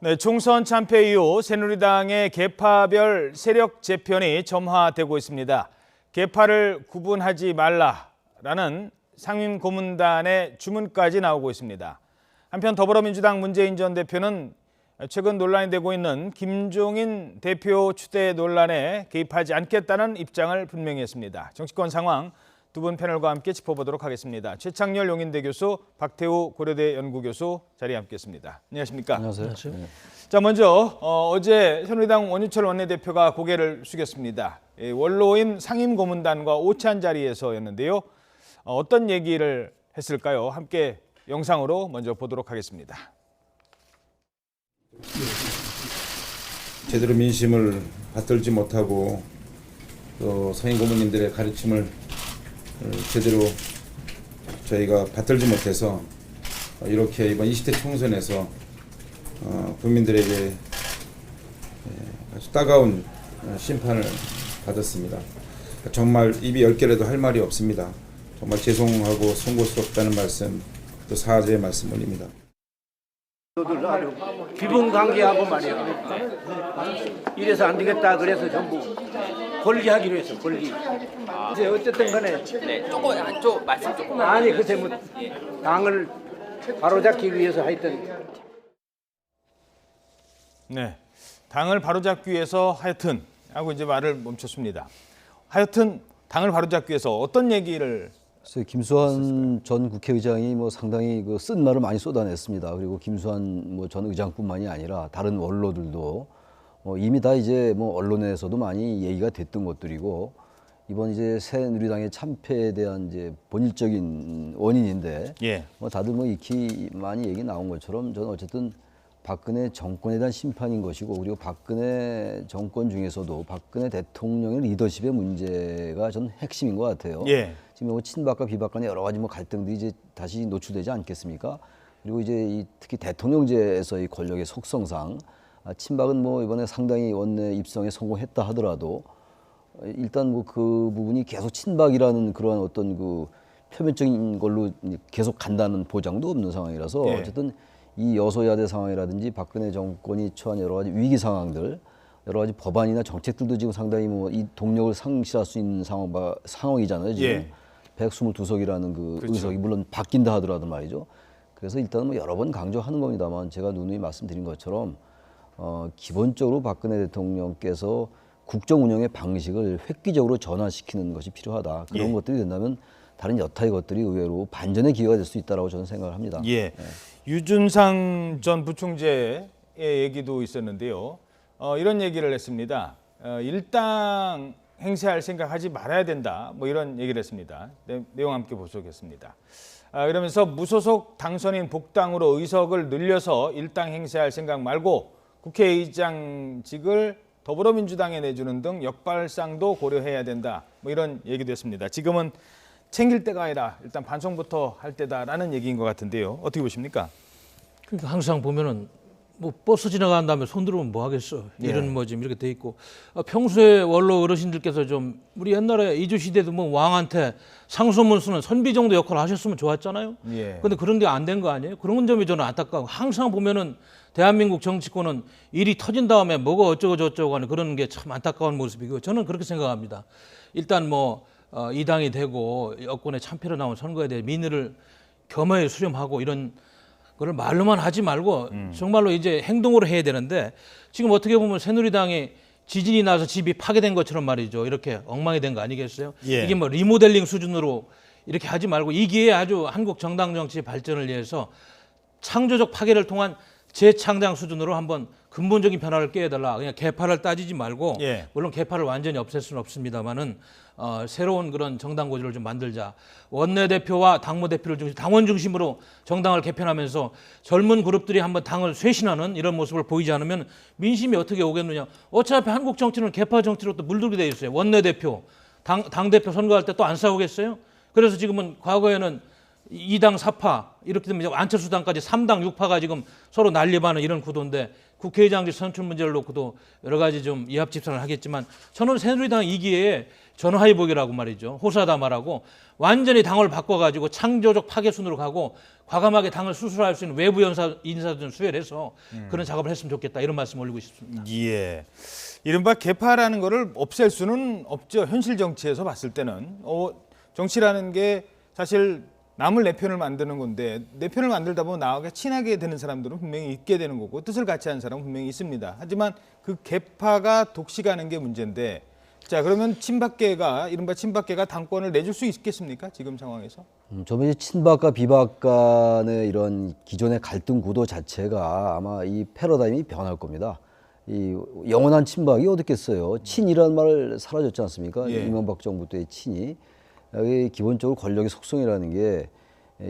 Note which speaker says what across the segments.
Speaker 1: 네, 총선 참패 이후 새누리당의 계파별 세력 재편이 점화되고 있습니다. 계파를 구분하지 말라라는 상임고문단의 주문까지 나오고 있습니다. 한편 더불어민주당 문재인 전 대표는 최근 논란이 되고 있는 김종인 대표 추대 논란에 개입하지 않겠다는 입장을 분명히 했습니다. 정치권 상황 두 분 패널과 함께 짚어보도록 하겠습니다. 최창렬 용인대 교수, 박태우 고려대 연구교수 자리에 함께했습니다. 안녕하십니까?
Speaker 2: 안녕하세요.
Speaker 1: 네. 자, 먼저 어제 새누리당 원유철 원내대표가 고개를 숙였습니다. 원로인 상임고문단과 오찬 자리에서였는데요. 어떤 얘기를 했을까요? 함께 영상으로 먼저 보도록 하겠습니다.
Speaker 3: 제대로 민심을 받들지 못하고 또 상임고문님들의 가르침을 제대로 저희가 받들지 못해서 이렇게 이번 20대 총선에서 국민들에게 아주 따가운 심판을 받았습니다. 정말 입이 10개라도 할 말이 없습니다. 정말 죄송하고 송구스럽다는 말씀, 또 사죄의 말씀 올립니다.
Speaker 4: 비분관계하고 말이야. 이래서 안 되겠다 그래서 전부 걸기하기로 했어. 걸기. 이제 어쨌든 간에
Speaker 5: 네, 조금 안쪽 말씀 조금
Speaker 4: 아니 그때 뭐 당을 바로잡기 위해서 하여튼
Speaker 1: 네, 당을 바로잡기 위해서 하여튼 하고 이제 말을 멈췄습니다. 하여튼 당을 바로잡기 위해서 어떤 얘기를
Speaker 2: 김수환 전 국회의장이 상당히 쓴 말을 많이 쏟아냈습니다. 그리고 김수환 전 의장뿐만이 아니라 다른 원로들도 이미 다 이제 언론에서도 많이 얘기가 됐던 것들이고 이번 이제 새누리당의 참패에 대한 이제 본질적인 원인인데 다들 익히 많이 얘기 나온 것처럼 저는 어쨌든 박근혜 정권에 대한 심판인 것이고 그리고 박근혜 정권 중에서도 박근혜 대통령의 리더십의 문제가 저는 핵심인 것 같아요. 지금 친박과 비박 간의 여러 가지 갈등들이 이제 다시 노출되지 않겠습니까? 그리고 이제 특히 대통령제에서의 권력의 속성상 친박은 이번에 상당히 원내 입성에 성공했다 하더라도 일단 그 부분이 계속 친박이라는 그러한 어떤 그 표면적인 걸로 계속 간다는 보장도 없는 상황이라서 어쨌든 이 여소야대 상황이라든지 박근혜 정권이 처한 여러 가지 위기 상황들, 여러 가지 법안이나 정책들도 지금 상당히 이 동력을 상실할 수 있는 상황이잖아요. 지금 122석이라는 그 의석이 물론 바뀐다 하더라도 말이죠. 그래서 일단은 여러 번 강조하는 겁니다만 제가 누누이 말씀드린 것처럼 기본적으로 박근혜 대통령께서 국정 운영의 방식을 획기적으로 전환시키는 것이 필요하다. 그런 것들이 된다면 다른 여타의 것들이 의외로 반전의 기회가 될 수 있다라고 저는 생각을 합니다.
Speaker 1: 유준상 전 부총재의 얘기도 있었는데요. 이런 얘기를 했습니다. 일당 행세할 생각하지 말아야 된다. 이런 얘기를 했습니다. 내용 함께 보도록하겠습니다. 그러면서 무소속 당선인 복당으로 의석을 늘려서 일당 행세할 생각 말고 국회의장직을 더불어민주당에 내주는 등 역발상도 고려해야 된다. 이런 얘기도 했습니다. 지금은 챙길 때가 아니라 일단 반성부터 할 때다라는 얘기인 것 같은데요. 어떻게 보십니까?
Speaker 6: 그러니까 항상 보면은 버스 지나간 다음에 손 들으면 뭐 하겠어. 이런 지금 이렇게 돼 있고 평소에 원로 어르신들께서 좀 우리 옛날에 이주 시대도 왕한테 상소문 쓰는 선비 정도 역할을 하셨으면 좋았잖아요. 근데 그런 게 안 된 거 아니에요? 그런 점이 저는 안타까워. 항상 보면은 대한민국 정치권은 일이 터진 다음에 뭐가 어쩌고 저쩌고 하는 그런 게 참 안타까운 모습이고 저는 그렇게 생각합니다. 일단 이 당이 되고 여권의 참패로 나온 선거에 대해 민의를 겸허히 수렴하고 이런 그걸 말로만 하지 말고 정말로 이제 행동으로 해야 되는데 지금 어떻게 보면 새누리당이 지진이 나서 집이 파괴된 것처럼 말이죠. 이렇게 엉망이 된 거 아니겠어요? 이게 리모델링 수준으로 이렇게 하지 말고 이 기회에 아주 한국 정당 정치 발전을 위해서 창조적 파괴를 통한 재창당 수준으로 한번 근본적인 변화를 꾀해달라. 그냥 계파를 따지지 말고 물론 계파를 완전히 없앨 수는 없습니다만은 새로운 그런 정당 구조를 좀 만들자. 원내대표와 당무대표를 중심, 당원 중심으로 정당을 개편하면서 젊은 그룹들이 한번 당을 쇄신하는 이런 모습을 보이지 않으면 민심이 어떻게 오겠느냐. 어차피 한국 정치는 계파 정치로 또 물들게 돼 있어요. 원내대표, 당대표 선거할 때 또 안 싸우겠어요? 그래서 지금은 과거에는 2당 4파 이렇게 되면 이제 안철수 당까지 3당 6파가 지금 서로 난립하는 이런 구도인데 국회의장직 선출 문제를 놓고도 여러 가지 좀 이합집산을 하겠지만 저는 새누리당 2기에 전화위복이라고 말이죠. 호사다마라고 완전히 당을 바꿔가지고 창조적 파괴순으로 가고 과감하게 당을 수술할 수 있는 외부 인사들 좀 수혈 해서 그런 작업을 했으면 좋겠다 이런 말씀 올리고 싶습니다.
Speaker 1: 예. 이른바 개파라는 거를 없앨 수는 없죠. 현실 정치에서 봤을 때는. 정치라는 게 사실 남을 내 편을 만드는 건데 내 편을 만들다 보면 나하고 친하게 되는 사람들은 분명히 있게 되는 거고 뜻을 같이 하는 사람은 분명히 있습니다. 하지만 그 개파가 독식하는 게 문제인데 자 그러면 친박계가 이른바 친박계가 당권을 내줄 수 있겠습니까? 지금 상황에서?
Speaker 2: 저는 이제 친박과 비박 간의 이런 기존의 갈등 구도 자체가 아마 이 패러다임이 변할 겁니다. 이 영원한 친박이 어디 있겠어요? 친이라는 말 사라졌지 않습니까?
Speaker 1: 예.
Speaker 2: 이명박 정부 때의 친이. 여기 기본적으로 권력의 속성이라는 게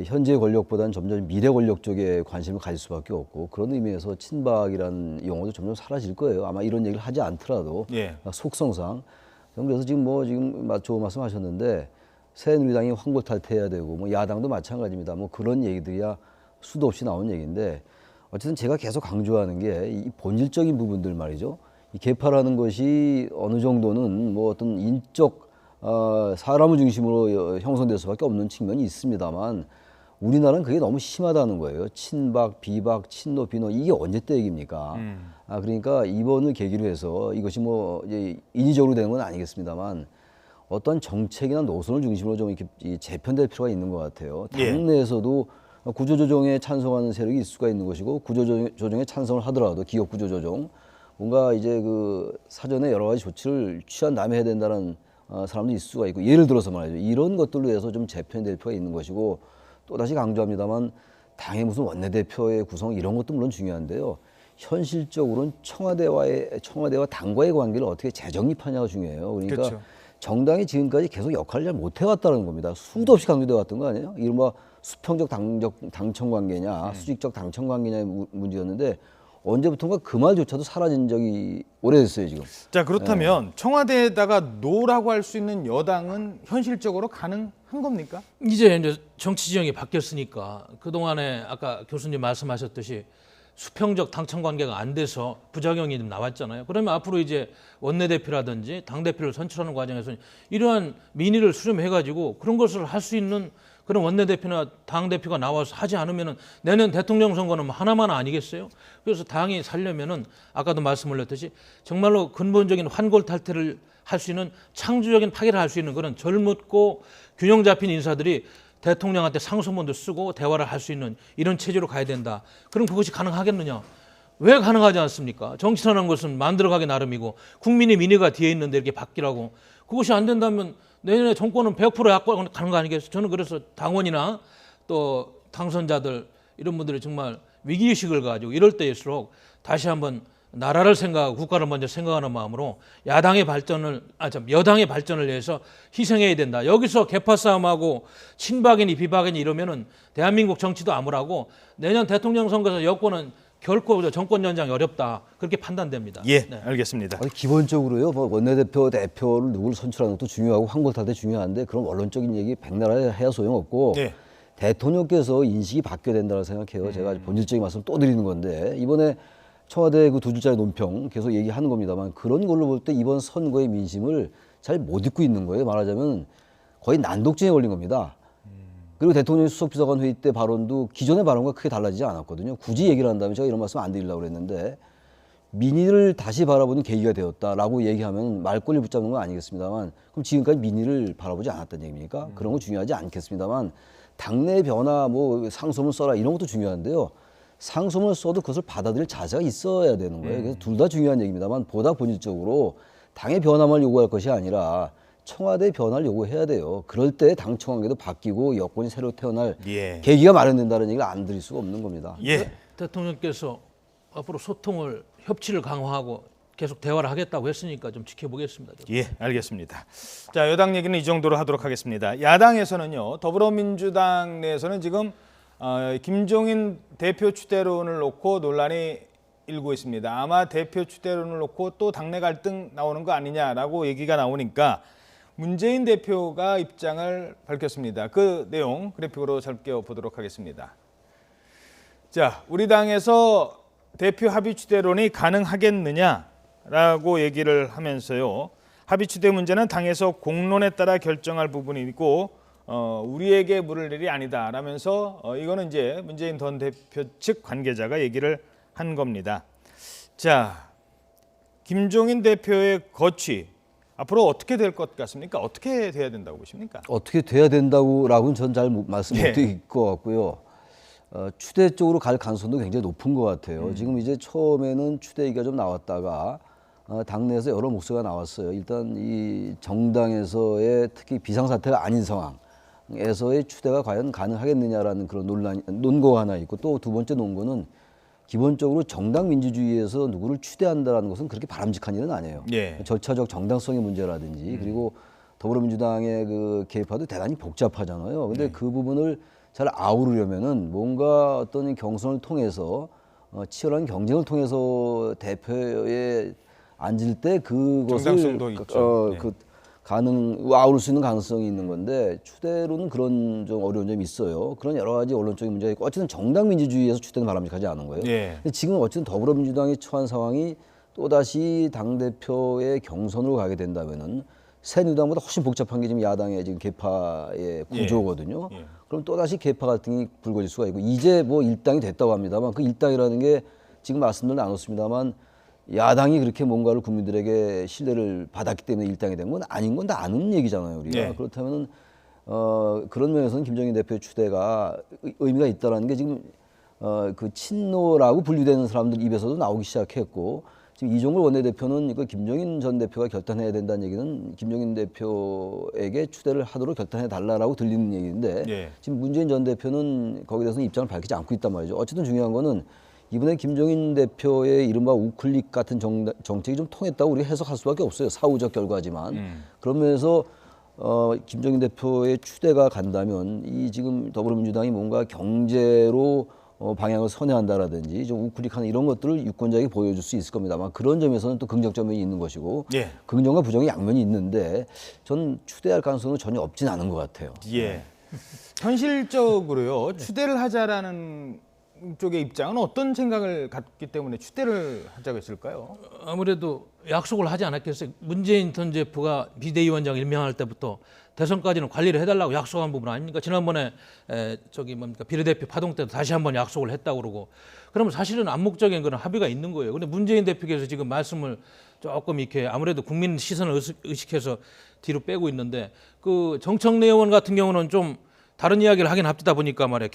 Speaker 2: 현재 권력보다는 점점 미래 권력 쪽에 관심을 가질 수밖에 없고 그런 의미에서 친박이라는 용어도 점점 사라질 거예요. 아마 이런 얘기를 하지 않더라도
Speaker 1: 예.
Speaker 2: 속성상. 그래서 지금 좋은 말씀하셨는데 새누리당이 환골탈퇴해야 되고 뭐 야당도 마찬가지입니다. 뭐 그런 얘기들이야 수도 없이 나온 얘기인데 어쨌든 제가 계속 강조하는 게 이 본질적인 부분들 말이죠. 이 개파라는 것이 어느 정도는 뭐 어떤 인적 사람을 중심으로 형성될 수밖에 없는 측면이 있습니다만 우리나라는 그게 너무 심하다는 거예요. 친박, 비박, 친노, 비노 이게 언제 때 얘기입니까? 그러니까 이번을 계기로 해서 이것이 뭐 이제 인위적으로 되는 건 아니겠습니다만 어떤 정책이나 노선을 중심으로 좀 이렇게 재편될 필요가 있는 것 같아요.
Speaker 1: 예.
Speaker 2: 당내에서도 구조조정에 찬성하는 세력이 있을 수가 있는 것이고 구조조정에 찬성을 하더라도 기업 구조조정 뭔가 이제 그 사전에 여러 가지 조치를 취한 다음에 해야 된다는 사람도 있을 수가 있고 예를 들어서 말이죠. 이런 것들로 해서 좀 재편될 필요가 있는 것이고 또다시 강조합니다만 당의 무슨 원내대표의 구성 이런 것도 물론 중요한데요. 현실적으로는 청와대와 당과의 관계를 어떻게 재정립하냐가 중요해요. 그러니까
Speaker 1: 그렇죠.
Speaker 2: 정당이 지금까지 계속 역할을 잘 못해왔다는 겁니다. 수도 없이 강조돼 왔던 거 아니에요? 이른바 수평적 당청 관계냐 수직적 당청 관계냐의 문제였는데 언제부턴가 그 말조차도 사라진 적이 오래됐어요 지금.
Speaker 1: 자 그렇다면 청와대에다가 노라고 할 수 있는 여당은 현실적으로 가능한 겁니까?
Speaker 6: 이제 정치 지형이 바뀌었으니까 그동안에 아까 교수님 말씀하셨듯이 수평적 당청 관계가 안 돼서 부작용이 좀 나왔잖아요. 그러면 앞으로 이제 원내대표라든지 당대표를 선출하는 과정에서 이러한 민의를 수렴해가지고 그런 것을 할 수 있는 그런 원내대표나 당대표가 나와서 하지 않으면 내년 대통령 선거는 하나만 아니겠어요? 그래서 당이 살려면은 아까도 말씀 올렸듯이 정말로 근본적인 환골탈퇴를 할 수 있는 창조적인 파괴를 할 수 있는 그런 젊고 균형 잡힌 인사들이 대통령한테 상소문도 쓰고 대화를 할 수 있는 이런 체제로 가야 된다. 그럼 그것이 가능하겠느냐? 왜 가능하지 않습니까? 정치라는 것은 만들어가기 나름이고 국민의 민의가 뒤에 있는데 이렇게 바뀌라고 그것이 안 된다면 내년에 정권은 100% 약관 가는 거 아니겠어요? 저는 그래서 당원이나 또 당선자들 이런 분들이 정말 위기의식을 가지고 이럴 때일수록 다시 한번 나라를 생각하고 국가를 먼저 생각하는 마음으로 여당의 발전을 위해서 희생해야 된다. 여기서 개파 싸움하고 친박이니 비박이니 이러면은 대한민국 정치도 암울하고 내년 대통령 선거에서 여권은 결코 정권 연장이 어렵다. 그렇게 판단됩니다.
Speaker 1: 예,
Speaker 6: 네.
Speaker 1: 알겠습니다.
Speaker 2: 기본적으로요. 뭐 원내대표, 대표를 누구를 선출하는 것도 중요하고 환골탈퇴 중요한데 그런 언론적인 얘기 백나라에 해야 소용없고
Speaker 1: 예.
Speaker 2: 대통령께서 인식이 바뀌어야 된다고 생각해요. 제가 본질적인 말씀 또 드리는 건데 이번에 청와대 그 2줄짜리 논평 계속 얘기하는 겁니다만 그런 걸로 볼 때 이번 선거의 민심을 잘 못 읽고 있는 거예요. 말하자면 거의 난독증에 걸린 겁니다. 그리고 대통령 수석비서관 회의 때 발언도 기존의 발언과 크게 달라지지 않았거든요. 굳이 얘기를 한다면 제가 이런 말씀 안 드리려고 그랬는데 민의를 다시 바라보는 계기가 되었다라고 얘기하면 말꼬리를 붙잡는 건 아니겠습니다만 그럼 지금까지 민의를 바라보지 않았다는 얘기입니까? 그런 거 중요하지 않겠습니다만 당내 변화 뭐 상소문 써라 이런 것도 중요한데요. 상소문을 써도 그것을 받아들일 자세가 있어야 되는 거예요. 그래서 둘 다 중요한 얘기입니다만 보다 본질적으로 당의 변화만 요구할 것이 아니라 청와대의 변화를 요구해야 돼요. 그럴 때 당 청와대도 바뀌고 여권이 새로 태어날
Speaker 1: 예.
Speaker 2: 계기가 마련된다는 얘기를 안 드릴 수가 없는 겁니다.
Speaker 1: 예.
Speaker 6: 대통령께서 앞으로 소통을 협치를 강화하고 계속 대화를 하겠다고 했으니까 좀 지켜보겠습니다.
Speaker 1: 예, 알겠습니다. 자, 여당 얘기는 이 정도로 하도록 하겠습니다. 야당에서는요, 더불어민주당 내에서는 지금 김종인 대표 추대론을 놓고 논란이 일고 있습니다. 아마 대표 추대론을 놓고 또 당내 갈등 나오는 거 아니냐라고 얘기가 나오니까 문재인 대표가 입장을 밝혔습니다. 그 내용 그래픽으로 살펴보도록 하겠습니다. 자, 우리 당에서 대표 합의 추대론이 가능하겠느냐라고 얘기를 하면서요. 합의 추대 문제는 당에서 공론에 따라 결정할 부분이고 우리에게 물을 일이 아니다라면서 이거는 이제 문재인 전 대표 측 관계자가 얘기를 한 겁니다. 자, 김종인 대표의 거취 앞으로 어떻게 될 것 같습니까? 어떻게 돼야 된다고 보십니까?
Speaker 2: 어떻게 돼야 된다고라고는 전 잘 말씀 못
Speaker 1: 예.
Speaker 2: 드릴 것 같고요. 추대 쪽으로 갈 가능성도 굉장히 높은 것 같아요. 지금 이제 처음에는 추대 얘기가 좀 나왔다가 당내에서 여러 목소리가 나왔어요. 일단 이 정당에서의 특히 비상사태가 아닌 상황에서의 추대가 과연 가능하겠느냐라는 그런 논거가 하나 있고, 또 두 번째 논거는 기본적으로 정당 민주주의에서 누구를 추대한다는 것은 그렇게 바람직한 일은 아니에요.
Speaker 1: 예.
Speaker 2: 절차적 정당성의 문제라든지 그리고 더불어민주당의 그 계파도 대단히 복잡하잖아요. 근데 그 부분을 잘 아우르려면은 뭔가 어떤 경선을 통해서 치열한 경쟁을 통해서 대표에 앉을 때 그것을
Speaker 1: 정당성도 있죠. 네.
Speaker 2: 아우를 수 있는 가능성이 있는 건데, 추대로는 그런 좀 어려운 점이 있어요. 그런 여러 가지 언론적인 문제가 있고, 어쨌든 정당 민주주의에서 추대는 바람직하지 않은 거예요.
Speaker 1: 예.
Speaker 2: 근데 지금 어쨌든 더불어민주당이 처한 상황이 또다시 당대표의 경선으로 가게 된다면은 새누리당보다 훨씬 복잡한 게 지금 야당의 지금 계파의 구조거든요.
Speaker 1: 예.
Speaker 2: 그럼 또다시 계파 갈등이 불거질 수가 있고, 이제 뭐 일당이 됐다고 합니다만 그 일당이라는 게 지금 말씀도 나눴습니다만 야당이 그렇게 뭔가를 국민들에게 신뢰를 받았기 때문에 일당이 된 건 아닌 건 다 아는 얘기잖아요, 우리가.
Speaker 1: 예.
Speaker 2: 그렇다면은 그런 면에서는 김종인 대표의 추대가 의미가 있다라는 게 지금 그 친노라고 분류되는 사람들 입에서도 나오기 시작했고, 지금 이종걸 원내대표는 이거 김종인 전 대표가 결단해야 된다는 얘기는 김종인 대표에게 추대를 하도록 결단해 달라라고 들리는 얘기인데,
Speaker 1: 예. 지금
Speaker 2: 문재인 전 대표는 거기에 대해서는 입장을 밝히지 않고 있단 말이죠. 어쨌든 중요한 거는 이번에 김종인 대표의 이른바 우클릭 같은 정책이 좀 통했다고 우리가 해석할 수밖에 없어요. 사후적 결과지만. 그런 면에서 김종인 대표의 추대가 간다면 이 지금 더불어민주당이 뭔가 경제로 방향을 선회한다라든지 좀 우클릭하는 이런 것들을 유권자에게 보여줄 수 있을 겁니다만, 그런 점에서는 또 긍정적 면이 있는 것이고
Speaker 1: 예.
Speaker 2: 긍정과 부정의 양면이 있는데 전 추대할 가능성은 전혀 없진 않은 것 같아요.
Speaker 1: 예. 현실적으로요, 추대를 하자라는 쪽의 입장은 어떤 생각을 갖기 때문에 추대를 하자고 했을까요?
Speaker 6: 아무래도 약속을 하지 않았겠어요. 문재인 전 대표가 비대위원장 임명할 때부터 대선까지는 관리를 해달라고 약속한 부분 아닙니까? 지난번에 비례대표 파동 때도 다시 한번 약속을 했다고 그러고, 그러면 사실은 암묵적인 그런 합의가 있는 거예요. 근데 문재인 대표께서 지금 말씀을 조금 이렇게 아무래도 국민 시선을 의식해서 뒤로 빼고 있는데, 그 정청래 의원 같은 경우는 좀 다른 이야기를 하긴 합디다 보니까 말이에요.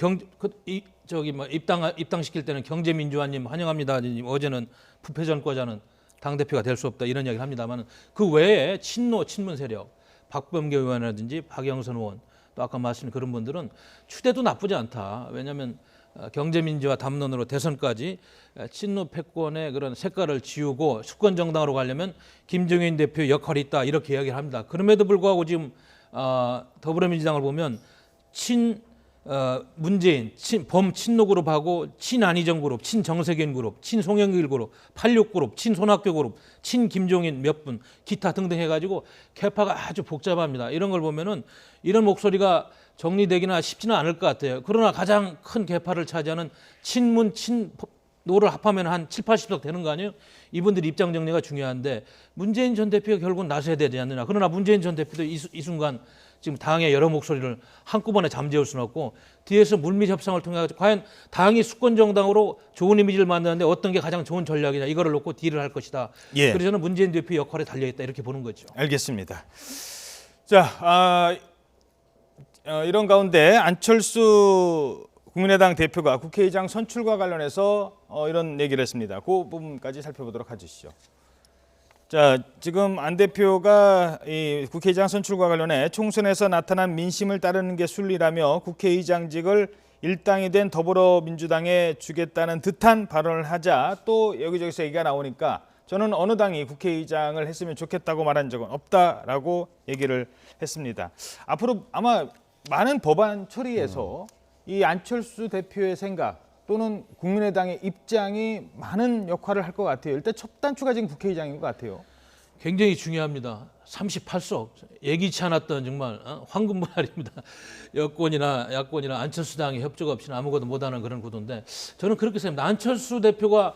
Speaker 6: 입당시킬 때는 경제민주화님 환영합니다. 어제는 부패전과자는 당대표가 될 수 없다 이런 이야기를 합니다만, 그 외에 친문 세력, 박범계 의원이라든지 박영선 의원, 또 아까 말씀드린 그런 분들은 추대도 나쁘지 않다. 왜냐하면 경제민주화 담론으로 대선까지 친노 패권의 그런 색깔을 지우고 수권 정당으로 가려면 김종인 대표의 역할이 있다 이렇게 이야기를 합니다. 그럼에도 불구하고 지금 더불어민주당을 보면 문재인, 범친노 그룹하고 친안희정 그룹, 친정세균 그룹, 친송영길 그룹, 86 그룹, 친손학규 그룹, 친김종인 몇 분, 기타 등등 해가지고 계파가 아주 복잡합니다. 이런 걸 보면은 이런 목소리가 정리되기는 쉽지는 않을 것 같아요. 그러나 가장 큰 계파를 차지하는 친문, 친노를 합하면 한 7, 80석 되는 거 아니에요? 이분들 입장 정리가 중요한데 문재인 전 대표가 결국은 나서야 되지 않느냐. 그러나 문재인 전 대표도 이 순간 지금 당의 여러 목소리를 한꺼번에 잠재울 수는 없고, 뒤에서 물밑 협상을 통해 과연 당이 수권 정당으로 좋은 이미지를 만드는데 어떤 게 가장 좋은 전략이냐 이거를 놓고 딜을 할 것이다.
Speaker 1: 예.
Speaker 6: 그래서 저는 문재인 대표 역할에 달려있다 이렇게 보는 거죠.
Speaker 1: 알겠습니다. 자, 이런 가운데 안철수 국민의당 대표가 국회의장 선출과 관련해서 이런 얘기를 했습니다. 그 부분까지 살펴보도록 하시죠. 자, 지금 안 대표가 이 국회의장 선출과 관련해 총선에서 나타난 민심을 따르는 게 순리라며 국회의장직을 일당이 된 더불어민주당에 주겠다는 듯한 발언을 하자 또 여기저기서 얘기가 나오니까 저는 어느 당이 국회의장을 했으면 좋겠다고 말한 적은 없다라고 얘기를 했습니다. 앞으로 아마 많은 법안 처리에서 이 안철수 대표의 생각 또는 국민의당의 입장이 많은 역할을 할 것 같아요. 일단 첫 단추가 지금 국회의장인 것 같아요.
Speaker 6: 굉장히 중요합니다. 38석 예기치 않았던 정말 황금 분할입니다. 여권이나 야권이나 안철수 당의 협조가 없이는 아무것도 못하는 그런 구도인데 저는 그렇게 생각합니다. 안철수 대표가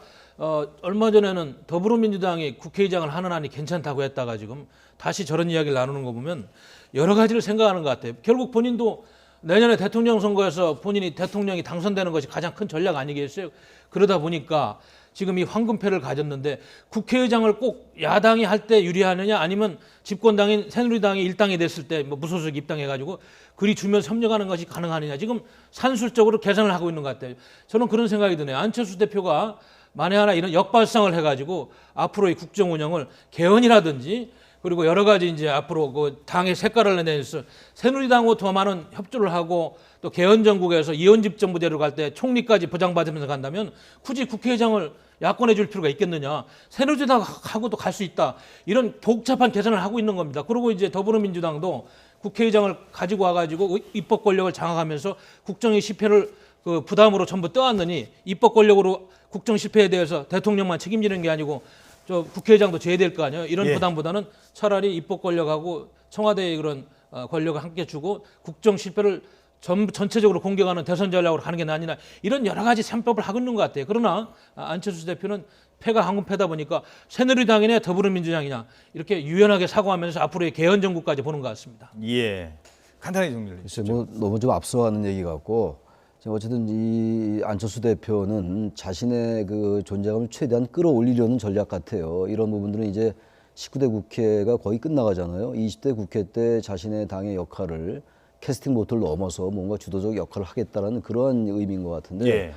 Speaker 6: 얼마 전에는 더불어민주당이 국회의장을 하는 안이 괜찮다고 했다가 지금 다시 저런 이야기를 나누는 거 보면 여러 가지를 생각하는 것 같아요. 결국 본인도 내년에 대통령 선거에서 본인이 대통령이 당선되는 것이 가장 큰 전략 아니겠어요? 그러다 보니까 지금 이 황금패를 가졌는데 국회의장을 꼭 야당이 할 때 유리하느냐 아니면 집권당인 새누리당이 일당이 됐을 때 뭐 무소속 입당해가지고 그리 주면서 협력하는 것이 가능하느냐 지금 산술적으로 계산을 하고 있는 것 같아요. 저는 그런 생각이 드네요. 안철수 대표가 만에 하나 이런 역발상을 해가지고 앞으로의 국정 운영을 개헌이라든지 그리고 여러 가지 이제 앞으로 그 당의 색깔을 내서 새누리당과 더 많은 협조를 하고 또 개헌 정국에서 이원집 정부대로 갈 때 총리까지 보장받으면서 간다면 굳이 국회의장을 야권에 줄 필요가 있겠느냐. 새누리당하고도 갈 수 있다. 이런 복잡한 계산을 하고 있는 겁니다. 그리고 이제 더불어민주당도 국회의장을 가지고 와가지고 입법 권력을 장악하면서 국정의 실패를 그 부담으로 전부 떠안느니 입법 권력으로 국정 실패에 대해서 대통령만 책임지는 게 아니고 저 국회의장도 제외될 거 아니에요. 이런
Speaker 1: 예.
Speaker 6: 부담보다는 차라리 입법 권력하고 청와대의 그런 권력을 함께 주고 국정 실패를 전체적으로 공격하는 대선 전략으로 하는 게 아니라 이런 여러 가지 셈법을 하고 있는 것 같아요. 그러나 안철수 대표는 패가 황금패다 보니까 새누리당이냐 더불어민주당이냐 이렇게 유연하게 사고하면서 앞으로의 개헌 정국까지 보는 것 같습니다.
Speaker 1: 예. 간단히 정리를
Speaker 2: 글쎄
Speaker 1: 해주시죠.
Speaker 2: 뭐 너무 좀 앞서가는 얘기 같고 지금 어쨌든 이 안철수 대표는 자신의 그 존재감을 최대한 끌어올리려는 전략 같아요. 이런 부분들은 이제 19대 국회가 거의 끝나가잖아요. 20대 국회 때 자신의 당의 역할을 캐스팅 보트를 넘어서 뭔가 주도적 역할을 하겠다라는 그러한 의미인 것 같은데
Speaker 1: 예.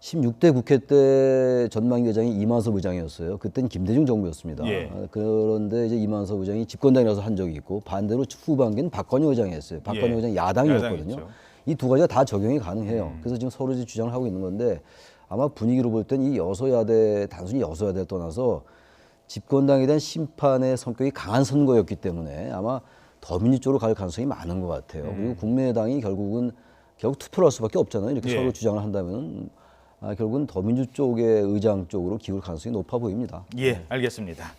Speaker 2: 16대 국회 때 전망대장이 이만섭 의장이었어요. 그때는 김대중 정부였습니다.
Speaker 1: 예.
Speaker 2: 그런데 이제 이만섭 의장이 집권당이라서 한 적이 있고 반대로 후반기는 박건영 의장이 했어요. 박건영
Speaker 1: 예.
Speaker 2: 의장이 야당이었거든요.
Speaker 1: 야당이었죠.
Speaker 2: 이 두 가지가 다 적용이 가능해요. 그래서 지금 서로 이제 주장을 하고 있는 건데 아마 분위기로 볼 땐 이 여소야대 단순히 여소야대를 떠나서 집권당에 대한 심판의 성격이 강한 선거였기 때문에 아마 더민주 쪽으로 갈 가능성이 많은 것 같아요. 그리고 국민의당이 결국 투표를 할 수밖에 없잖아요. 이렇게
Speaker 1: 예.
Speaker 2: 서로 주장을 한다면 결국은 더민주 쪽의 의장 쪽으로 기울 가능성이 높아 보입니다.
Speaker 1: 예, 알겠습니다.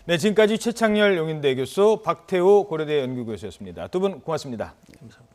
Speaker 1: 네, 지금까지 최창렬 용인대 교수, 박태우 고려대 연구교수였습니다. 두 분 고맙습니다.
Speaker 6: 감사합니다.